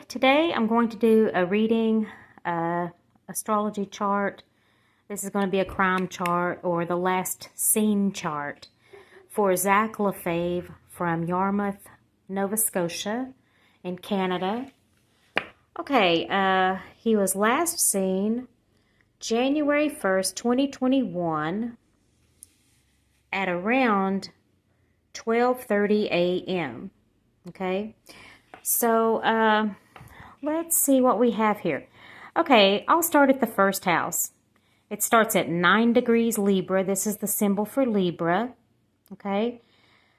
Today I'm going to do a reading, astrology chart. This is going to be a crime chart or the last scene chart for Zack LeFave from Yarmouth, Nova Scotia in Canada. Okay, he was last seen January 1st, 2021 at around 12:30 a.m. Okay, so let's see what we have here. Okay, I'll start at the first house. It starts at 9 degrees Libra. This is the symbol for Libra. Okay,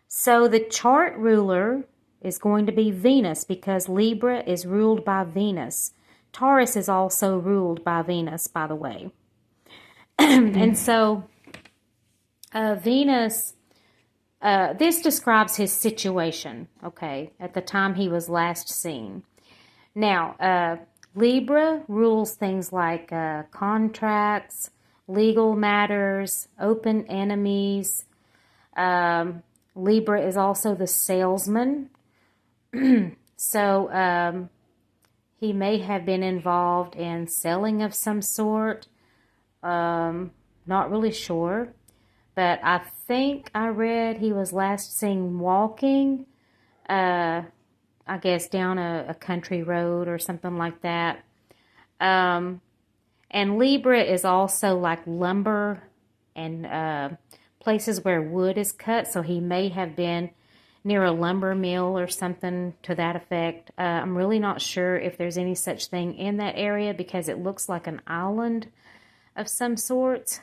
so the chart ruler is going to be Venus because Libra is ruled by Venus. Taurus is also ruled by Venus, by the way. And so Venus, this describes his situation, okay, at the time he was last seen. Now, Libra rules things like contracts, legal matters, open enemies. Libra is also the salesman. So he may have been involved in selling of some sort. Not really sure. But I think I read he was last seen walking, I guess down a country road or something like that. And Libra is also like lumber and places where wood is cut. So he may have been near a lumber mill or something to that effect. I'm really not sure if there's any such thing in that area because it looks like an island of some sort.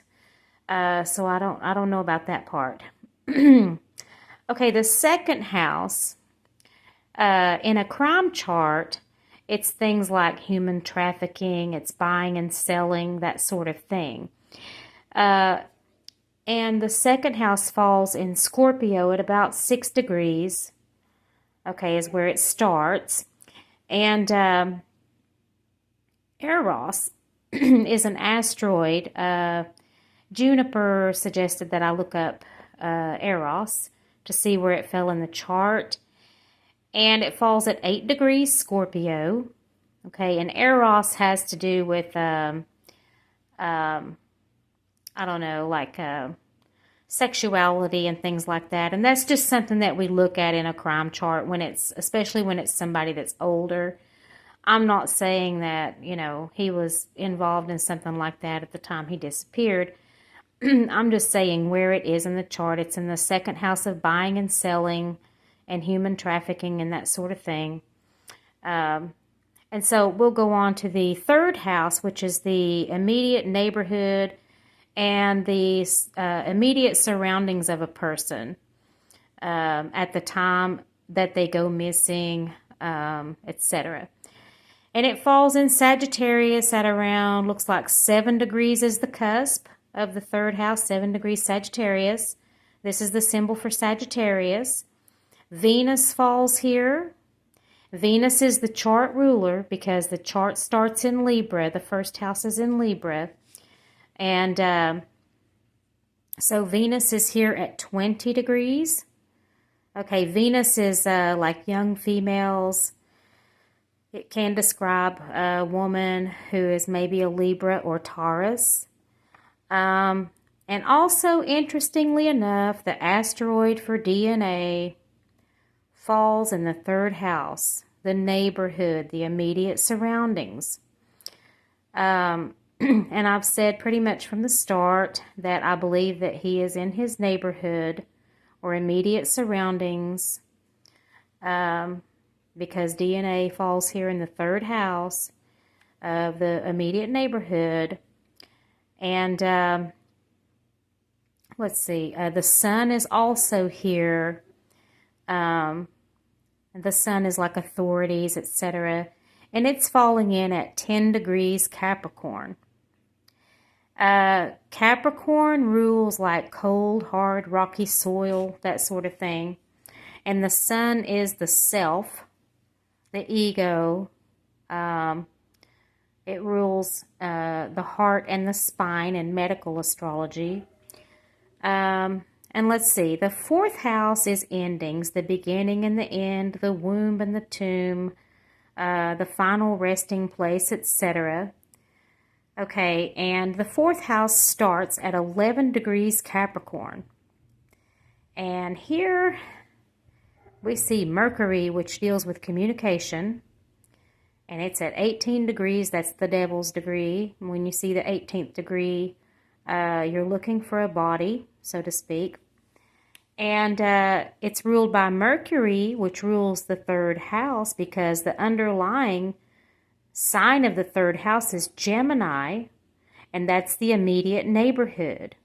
So I don't know about that part. Okay, the second house, in a crime chart, it's things like human trafficking, it's buying and selling, that sort of thing. And the second house falls in Scorpio at about 6 degrees, okay, is where it starts. And Eros is an asteroid. Juniper suggested that I look up Eros to see where it fell in the chart. And it falls at 8 degrees Scorpio. Okay, and Eros has to do with, I don't know, like sexuality and things like that. And that's just something that we look at in a crime chart when it's, especially when it's somebody that's older. I'm not saying that, you know, he was involved in something like that at the time he disappeared. I'm just saying where it is in the chart. It's in the second house of buying and selling and human trafficking and that sort of thing. And so we'll go on to the third house, which is the immediate neighborhood and the immediate surroundings of a person at the time that they go missing, etc. And it falls in Sagittarius at around, looks like 7 degrees is the cusp of the third house, 7 degrees Sagittarius. This is the symbol for Sagittarius. Venus falls here. Venus is the chart ruler because the chart starts in Libra. The first house is in Libra. And so Venus is here at 20 degrees. Okay, Venus is like young females. It can describe a woman who is maybe a Libra or Taurus. And also, interestingly enough, the asteroid for DNA falls in the third house, the neighborhood, the immediate surroundings. And I've said pretty much from the start that I believe that he is in his neighborhood or immediate surroundings because DNA falls here in the third house of the immediate neighborhood. And let's see, the sun is also here. The sun is like authorities, etc. And it's falling in at 10 degrees Capricorn. Capricorn rules like cold, hard, rocky soil, that sort of thing. And the sun is the self, the ego. It rules the heart and the spine in medical astrology. And let's see, the fourth house is endings, the beginning and the end, the womb and the tomb, the final resting place, etc. Okay, and the fourth house starts at 11 degrees Capricorn. And here we see Mercury, which deals with communication. And it's at 18 degrees. That's the devil's degree. When you see the 18th degree, you're looking for a body, so to speak. And it's ruled by Mercury, which rules the third house, because the underlying sign of the third house is Gemini, and that's the immediate neighborhood.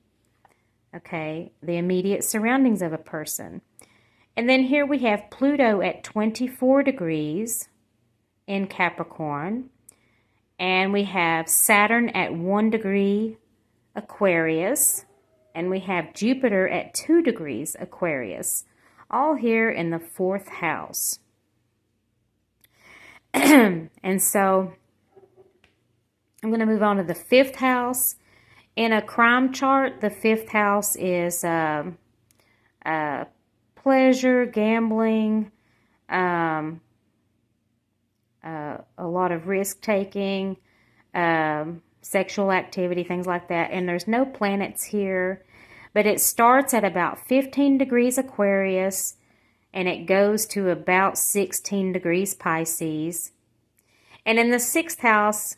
Okay, the immediate surroundings of a person. And then here we have Pluto at 24 degrees in Capricorn. And we have Saturn at 1 degree Aquarius. And we have Jupiter at 2 degrees Aquarius. All here in the fourth house. And so I'm going to move on to the fifth house. In a crime chart, the fifth house is pleasure, gambling, a lot of risk-taking, sexual activity, things like that. And there's no planets here, but it starts at about 15 degrees Aquarius, and it goes to about 16 degrees Pisces. And in the sixth house,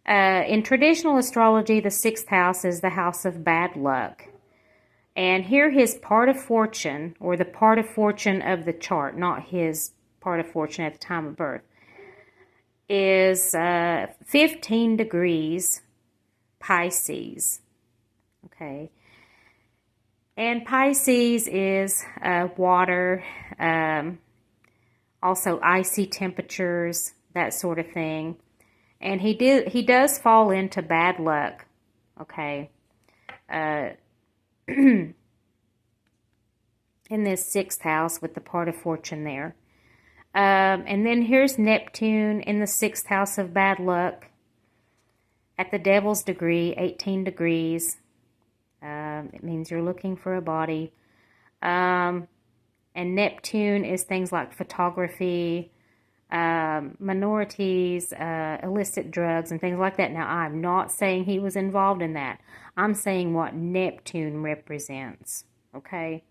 in traditional astrology, the sixth house is the house of bad luck. And here his part of fortune, or the part of fortune of the chart, not his part of fortune at the time of birth, is 15 degrees Pisces. Okay. And Pisces is water, also icy temperatures, that sort of thing. And he does fall into bad luck. Okay. In this sixth house with the part of fortune there. And then here's Neptune in the sixth house of bad luck at the devil's degree, 18 degrees. It means you're looking for a body. And Neptune is things like photography, minorities, illicit drugs, and things like that. Now, I'm not saying he was involved in that. I'm saying what Neptune represents. Okay?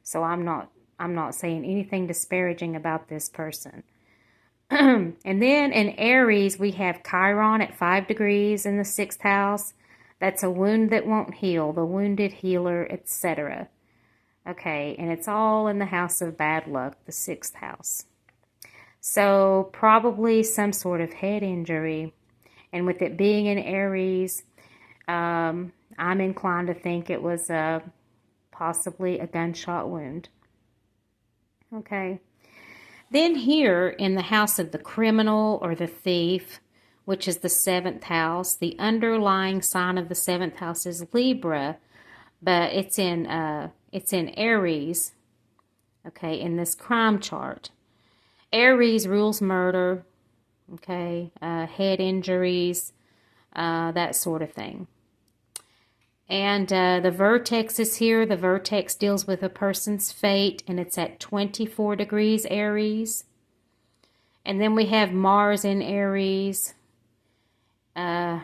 So I'm not saying anything disparaging about this person. And then in Aries, we have Chiron at 5 degrees in the sixth house. That's a wound that won't heal, the wounded healer, etc. Okay, and it's all in the house of bad luck, the sixth house. So probably some sort of head injury. And with it being in Aries, I'm inclined to think it was possibly a gunshot wound. Okay. Then here in the house of the criminal or the thief, which is the seventh house, the underlying sign of the seventh house is Libra, but it's in Aries, okay, in this crime chart. Aries rules murder, okay, head injuries, that sort of thing. And the vertex is here. The vertex deals with a person's fate, and it's at 24 degrees Aries. And then we have Mars in Aries, like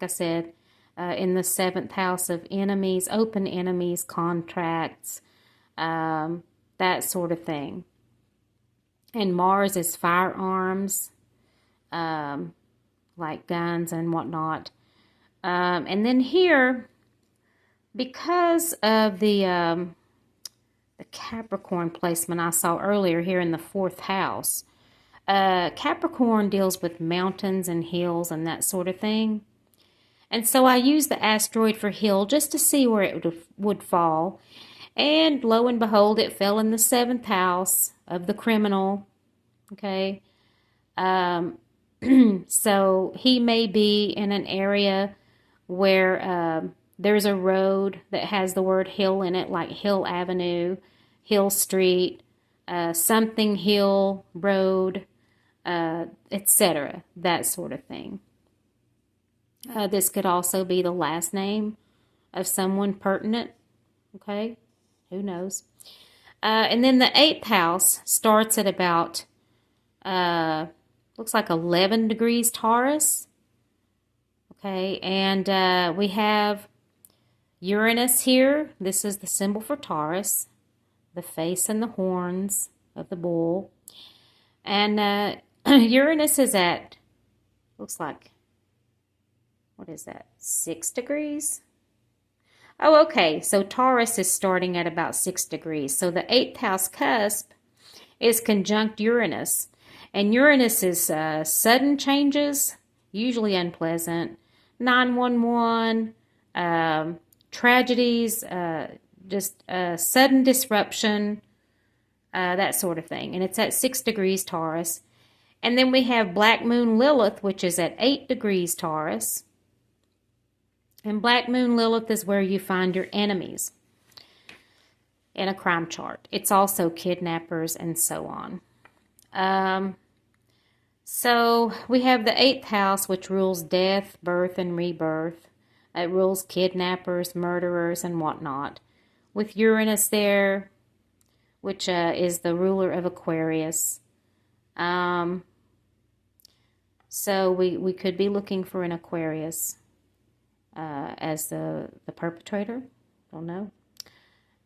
I said, in the seventh house of enemies, open enemies, contracts, that sort of thing. And Mars is firearms, like guns and whatnot. And then here, because of the Capricorn placement I saw earlier here in the fourth house, Capricorn deals with mountains and hills and that sort of thing. And so I used the asteroid for hill just to see where it would fall. And lo and behold, it fell in the seventh house of the criminal. Okay. So he may be in an area where there's a road that has the word hill in it, like Hill Avenue, Hill Street, something Hill Road, etc., that sort of thing. This could also be the last name of someone pertinent, okay? Who knows? And then the eighth house starts at about looks like 11 degrees Taurus. Okay, and we have Uranus here. This is the symbol for Taurus, the face and the horns of the bull. And Uranus is at, looks like, what is that, 6 degrees? Oh, okay, so Taurus is starting at about 6 degrees. So the 8th house cusp is conjunct Uranus. And Uranus is sudden changes, usually unpleasant, 911, tragedies, just sudden disruption, that sort of thing. And it's at 6 degrees Taurus. And then we have Black Moon Lilith, which is at 8 degrees Taurus. And Black Moon Lilith is where you find your enemies in a crime chart. It's also kidnappers and so on. So we have the 8th house, which rules death, birth, and rebirth. It rules kidnappers, murderers, and whatnot. With Uranus there, which is the ruler of Aquarius. So we could be looking for an Aquarius as the perpetrator. Don't know.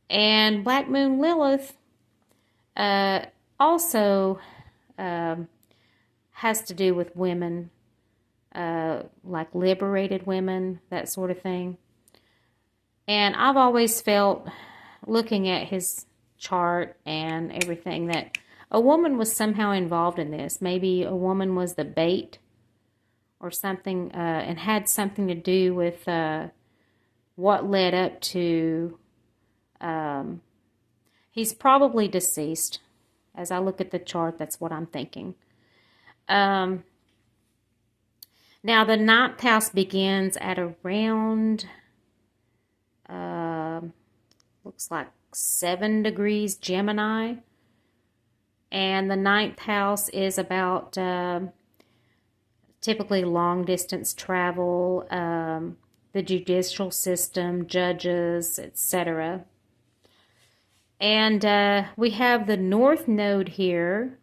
And Black Moon Lilith also has to do with women, like liberated women, that sort of thing. And I've always felt, looking at his chart and everything, that a woman was somehow involved in this. Maybe a woman was the bait or something, and had something to do with what led up to... he's probably deceased. As I look at the chart, that's what I'm thinking. Now, the 9th house begins at around, looks like 7 degrees Gemini. And the 9th house is about typically long-distance travel, the judicial system, judges, etc. And we have the North Node here,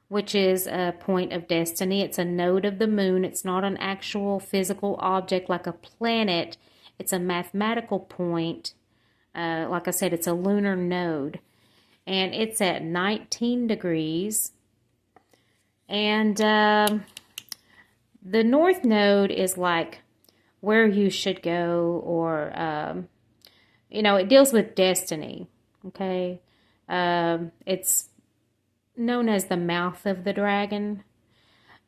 which is a point of destiny. It's a node of the moon. It's not an actual physical object like a planet. It's a mathematical point. Like I said, it's a lunar node. And it's at 19 degrees. And the North Node is like where you should go, or, it deals with destiny. Okay? It's known as the mouth of the dragon.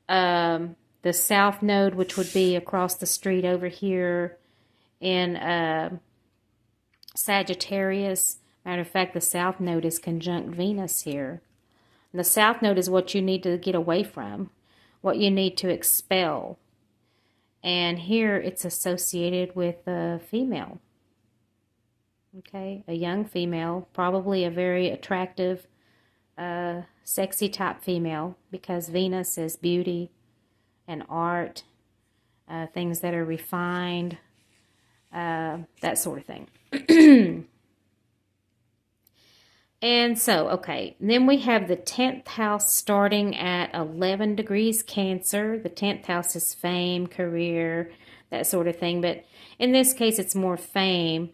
The South Node, which would be across the street over here in Sagittarius. Matter of fact, the South Node is conjunct Venus here. And the South Node is what you need to get away from, what you need to expel. And here it's associated with a female. Okay, a young female, probably a very attractive, sexy type female, because Venus is beauty and art, things that are refined, that sort of thing. And so, okay, then we have the 10th house starting at 11 degrees Cancer. The 10th house is fame, career, that sort of thing. But in this case, it's more fame.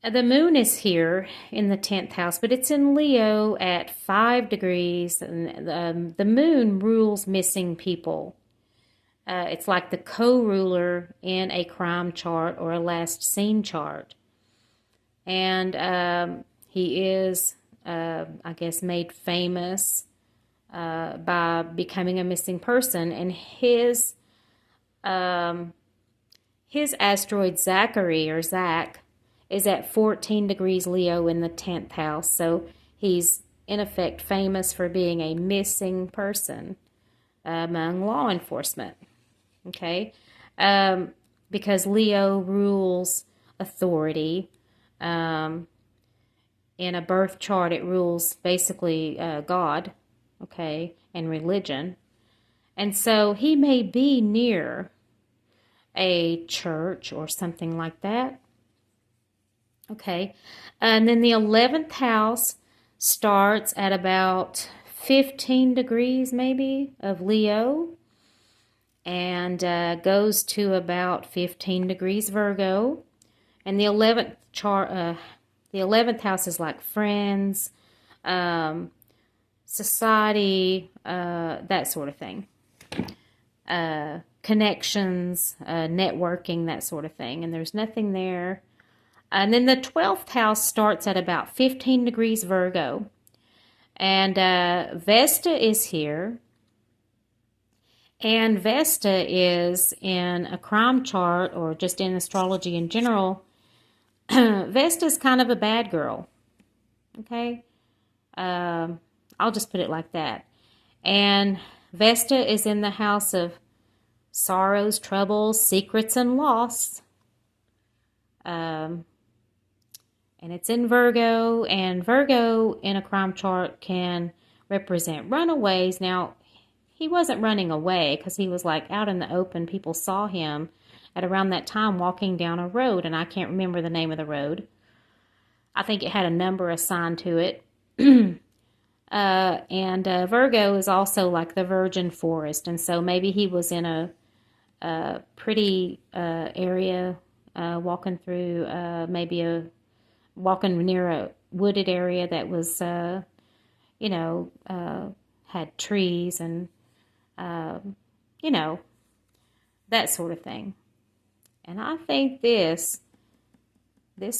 The moon is here in the 10th house, but it's in Leo at 5 degrees. And the moon rules missing people. It's like the co-ruler in a crime chart or a last seen chart. And he is, I guess, made famous by becoming a missing person. And his asteroid Zachary, or Zach, is at 14 degrees Leo in the 10th house. So he's, in effect, famous for being a missing person among law enforcement. Okay? Because Leo rules authority. In a birth chart, it rules basically God, okay, and religion. And so he may be near a church or something like that. Okay, and then the 11th house starts at about 15 degrees maybe of Leo, and goes to about 15 degrees Virgo. And the 11th house is like friends, society, that sort of thing. Connections, networking, that sort of thing. And there's nothing there. And then the 12th house starts at about 15 degrees Virgo. And Vesta is here. And Vesta is in a crime chart, or just in astrology in general. Vesta is kind of a bad girl. Okay? I'll just put it like that. And Vesta is in the house of sorrows, troubles, secrets, and loss. And it's in Virgo, and Virgo in a crime chart can represent runaways. Now, he wasn't running away because he was like out in the open. People saw him at around that time walking down a road, and I can't remember the name of the road. I think it had a number assigned to it. And Virgo is also like the virgin forest, and so maybe he was in a pretty area, walking through walking near a wooded area that was, had trees and, that sort of thing. And I think this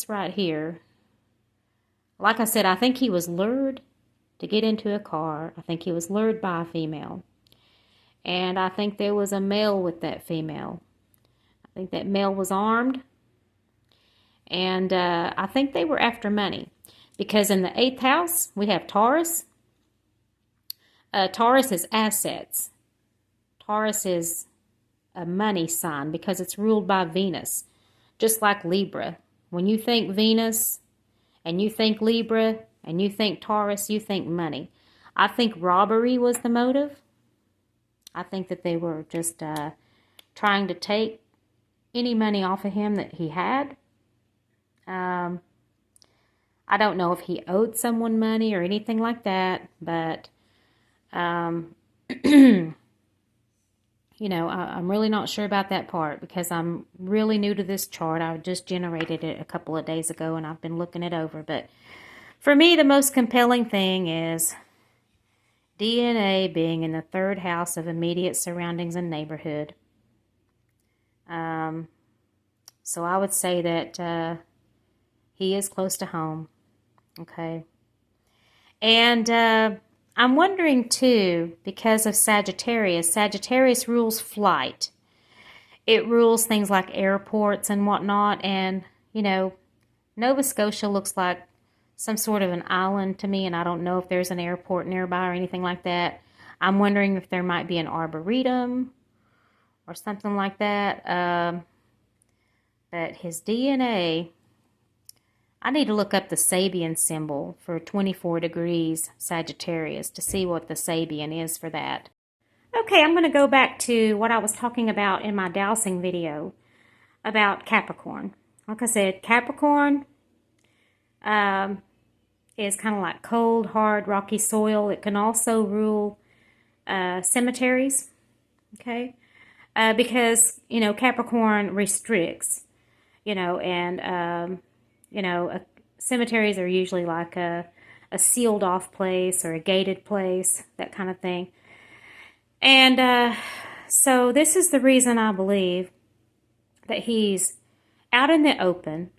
right here, like I said, I think he was lured to get into a car. I think he was lured by a female. And I think there was a male with that female. I think that male was armed. And I think they were after money. Because in the 8th house, we have Taurus. Taurus is assets. Taurus is a money sign because it's ruled by Venus. Just like Libra. When you think Venus and you think Libra and you think Taurus, you think money. I think robbery was the motive. I think that they were just trying to take any money off of him that he had. I don't know if he owed someone money or anything like that, but, I'm really not sure about that part because I'm really new to this chart. I just generated it a couple of days ago and I've been looking it over. But for me, the most compelling thing is DNA being in the 3rd house of immediate surroundings and neighborhood. So I would say that he is close to home. Okay. And I'm wondering too, because of Sagittarius, Sagittarius rules flight. It rules things like airports and whatnot. And, Nova Scotia looks like some sort of an island to me, and I don't know if there's an airport nearby or anything like that. I'm wondering if there might be an arboretum or something like that. But his DNA, I need to look up the Sabian symbol for 24 degrees Sagittarius to see what the Sabian is for that. Okay, I'm going to go back to what I was talking about in my dowsing video about Capricorn. Like I said, Capricorn is kind of like cold, hard, rocky soil. It can also rule cemeteries, okay? Because, Capricorn restricts, cemeteries are usually like a sealed off place or a gated place, that kind of thing. And so this is the reason I believe that he's out in the open,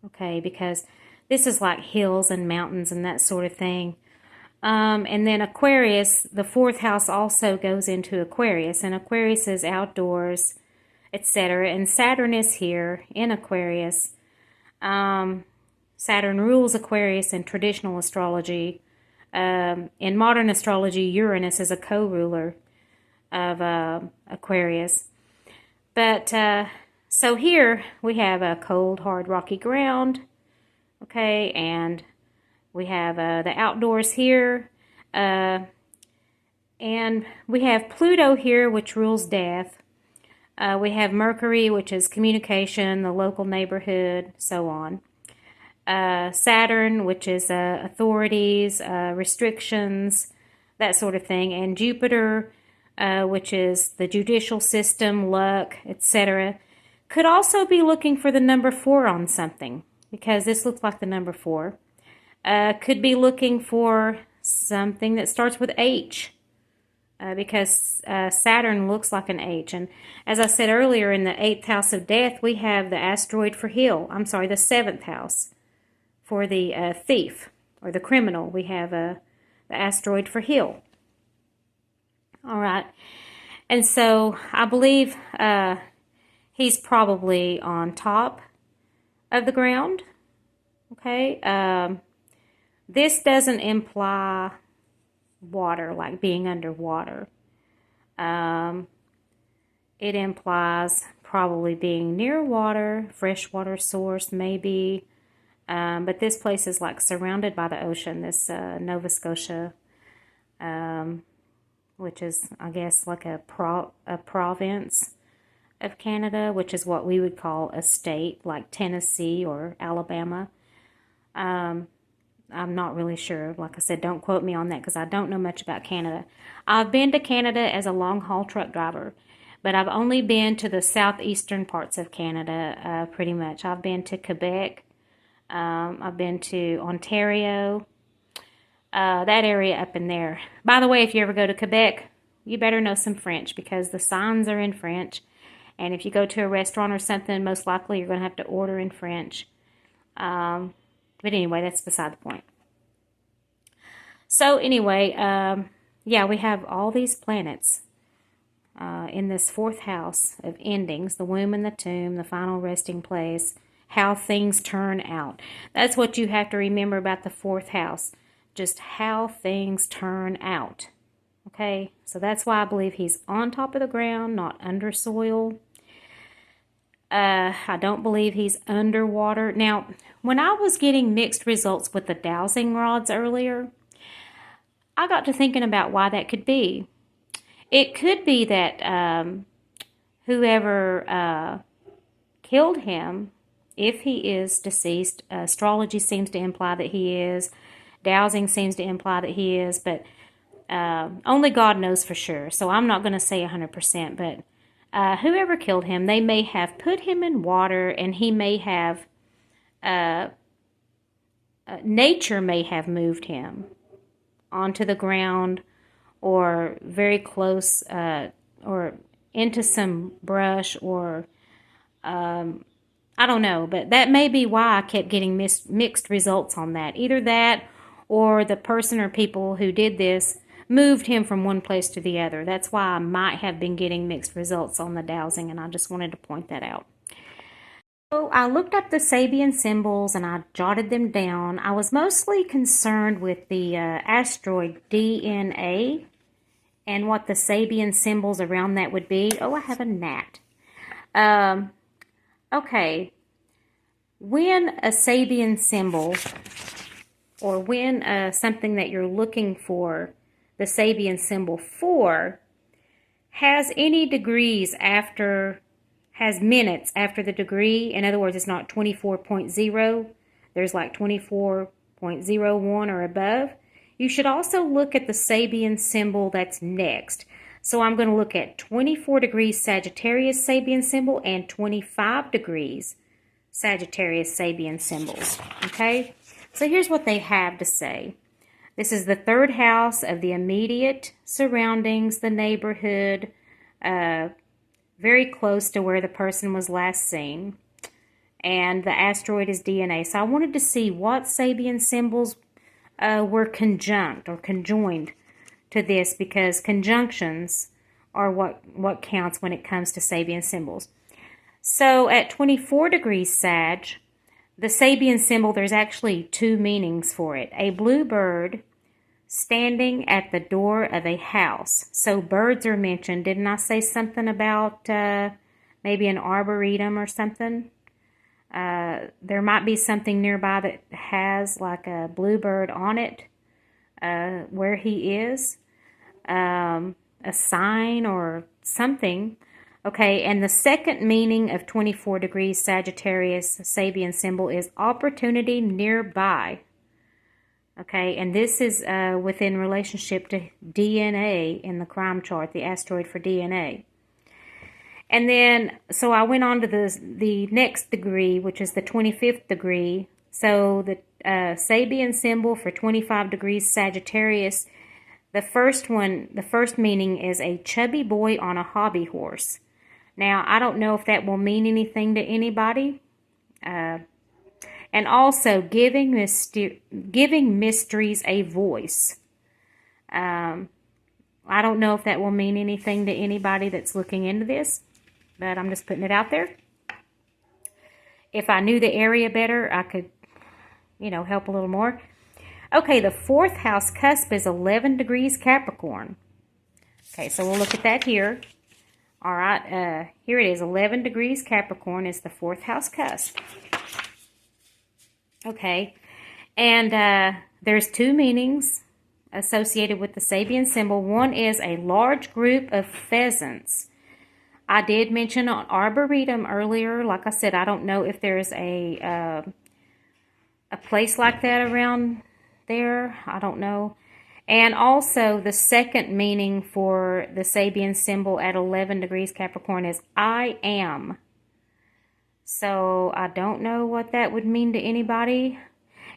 okay, because this is like hills and mountains and that sort of thing. And then Aquarius, the 4th house also goes into Aquarius, and Aquarius is outdoors, etc. And Saturn is here in Aquarius. Saturn rules Aquarius in traditional astrology. In modern astrology, Uranus is a co-ruler of Aquarius. But so here we have a cold, hard, rocky ground. Okay, and we have the outdoors here. And we have Pluto here, which rules death. We have Mercury, which is communication, the local neighborhood, so on. Saturn, which is authorities, restrictions, that sort of thing. And Jupiter, which is the judicial system, luck, etc., could also be looking for the number 4 on something, because this looks like the number 4. Could be looking for something that starts with H, because Saturn looks like an H. And as I said earlier, in the 8th house of death, we have the asteroid for Hill. I'm sorry, the 7th house for the thief or the criminal. We have the asteroid for Hill. All right. And so I believe he's probably on top of the ground. Okay. This doesn't imply water, like being underwater. It implies probably being near water, freshwater source maybe. But this place is like surrounded by the ocean, this Nova Scotia, which is, I guess, like a province of Canada, which is what we would call a state, like Tennessee or Alabama. I'm not really sure. Like I said, don't quote me on that because I don't know much about Canada. I've been to Canada as a long-haul truck driver, but I've only been to the southeastern parts of Canada, pretty much. I've been to Quebec. I've been to Ontario, that area up in there. By the way, if you ever go to Quebec, you better know some French because the signs are in French. And if you go to a restaurant or something, most likely you're going to have to order in French. But anyway, that's beside the point. So anyway, yeah, we have all these planets in this 4th house of endings, the womb and the tomb, the final resting place, how things turn out. That's what you have to remember about the 4th house, just how things turn out. Okay, so that's why I believe he's on top of the ground, not under soil. I don't believe he's underwater. Now, when I was getting mixed results with the dowsing rods earlier, I got to thinking about why that could be. It could be that whoever killed him, if he is deceased, astrology seems to imply that he is, dowsing seems to imply that he is, but only God knows for sure. So I'm not going to say 100%, but whoever killed him, they may have put him in water, and he may have, nature may have moved him onto the ground or very close, or into some brush, or I don't know, but that may be why I kept getting mixed results on that. Either that or the person or people who did this moved him from one place to the other. That's why I might have been getting mixed results on the dowsing, and I just wanted to point that out. So I looked up the Sabian symbols and I jotted them down. I was mostly concerned with the asteroid DNA and what the Sabian symbols around that would be. Oh, I have a gnat. Okay. When a Sabian symbol, or when something that you're looking for, the Sabian symbol for, has any degrees after, has minutes after the degree. In other words, it's not 24.0. There's like 24.01 or above. You should also look at the Sabian symbol that's next. So I'm going to look at 24 degrees Sagittarius Sabian symbol and 25 degrees Sagittarius Sabian symbols. Okay? So here's what they have to say. This is the 3rd house of the immediate surroundings, the neighborhood, very close to where the person was last seen. And the asteroid is DNA. So I wanted to see what Sabian symbols were conjunct or conjoined to this, because conjunctions are what counts when it comes to Sabian symbols. So at 24 degrees Sag, the Sabian symbol, there's actually 2 meanings for it. A blue bird standing at the door of a house. So birds are mentioned. Didn't I say something about maybe an arboretum or something? There might be something nearby that has like a bluebird on it where he is. A sign or something. Okay, and the second meaning of 24 degrees Sagittarius Sabian symbol is opportunity nearby. Okay, and this is within relationship to DNA in the crime chart, the asteroid for DNA. And then, so I went on to the next degree, which is the 25th degree. So the Sabian symbol for 25 degrees Sagittarius, the first meaning is a chubby boy on a hobby horse. Now, I don't know if that will mean anything to anybody. And also giving mysteries a voice. I don't know if that will mean anything to anybody that's looking into this, but I'm just putting it out there. If I knew the area better, I could, help a little more. Okay, the 4th house cusp is 11 degrees Capricorn. Okay, so we'll look at that here. All right, here it is. 11 degrees Capricorn is the 4th house cusp. Okay, and there's 2 meanings associated with the Sabian symbol. One is a large group of pheasants. I did mention on Arboretum earlier. Like I said, I don't know if there's a place like that around there. I don't know. And also the second meaning for the Sabian symbol at 11 degrees Capricorn is I am. So I don't know what that would mean to anybody.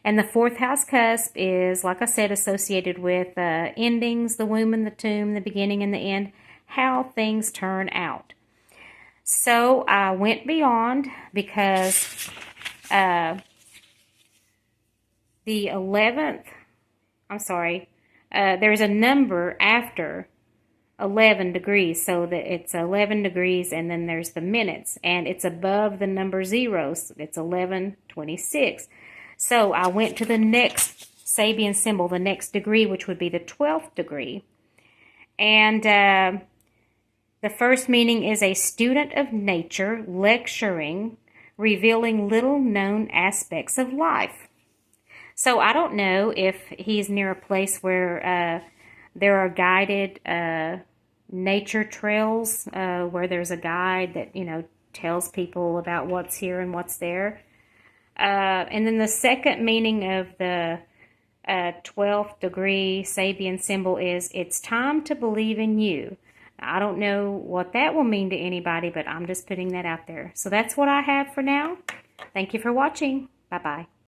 And the 4th house cusp is, like I said, associated with endings, the womb and the tomb, the beginning and the end, how things turn out. So I went beyond because the 11th, there's a number after 11 degrees, so that it's 11 degrees and then there's the minutes, and it's above the number 0, so it's 11:26. So I went to the next Sabian symbol, the next degree, which would be the 12th degree. And the first meaning is a student of nature, lecturing, revealing little known aspects of life. So I don't know if he's near a place where there are guided nature trails where there's a guide that, tells people about what's here and what's there. And then the second meaning of the 12th degree Sabian symbol is it's time to believe in you. Now, I don't know what that will mean to anybody, but I'm just putting that out there. So that's what I have for now. Thank you for watching. Bye-bye.